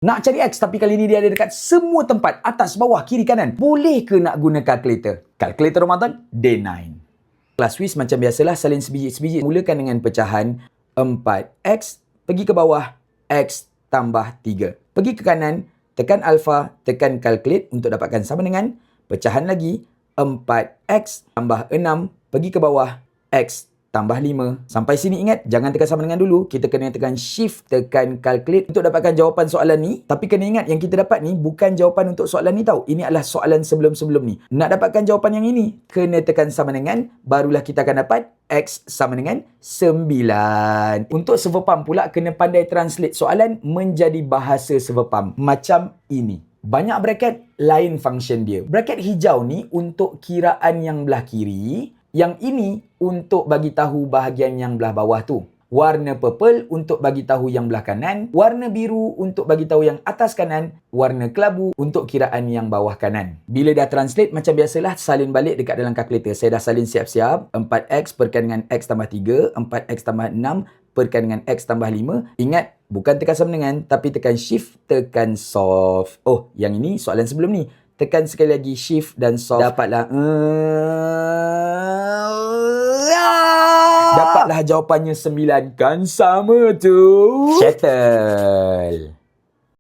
Nak cari X tapi kali ni dia ada dekat semua tempat. Atas, bawah, kiri, kanan. Boleh ke nak guna kalkulator? Kalkulator Ramadan, Day 9. Kelas Swiss macam biasalah, salin sebiji-sebiji. Mulakan dengan pecahan 4X. Pergi ke bawah, X tambah 3. Pergi ke kanan, tekan alpha, tekan calculate untuk dapatkan sama dengan. Pecahan lagi, 4X tambah 6. Pergi ke bawah, X tambah 5. Sampai sini ingat, jangan tekan sama dengan dulu. Kita kena tekan shift, tekan calculate untuk dapatkan jawapan soalan ni. Tapi kena ingat, yang kita dapat ni bukan jawapan untuk soalan ni tau. Ini adalah soalan sebelum-sebelum ni. Nak dapatkan jawapan yang ini, kena tekan sama dengan, barulah kita akan dapat X sama dengan 9. Untuk server pump pula, kena pandai translate soalan menjadi bahasa server pump. Macam ini. Banyak bracket, lain function dia. Bracket hijau ni untuk kiraan yang belah kiri. Yang ini untuk bagi tahu bahagian yang belah bawah tu. Warna purple untuk bagi tahu yang belah kanan. Warna biru untuk bagi tahu yang atas kanan. Warna kelabu untuk kiraan yang bawah kanan. Bila dah translate, macam biasalah, salin balik dekat dalam kalkulator. Saya dah salin siap-siap. 4X perkan dengan X tambah 3. 4X tambah 6 perkan dengan X tambah 5. Ingat, bukan tekan sama dengan, tapi tekan shift, tekan solve. Oh, yang ini soalan sebelum ni. Tekan sekali lagi shift dan solve. Dapatlah jawapannya 9. Kan sama tu. Settle.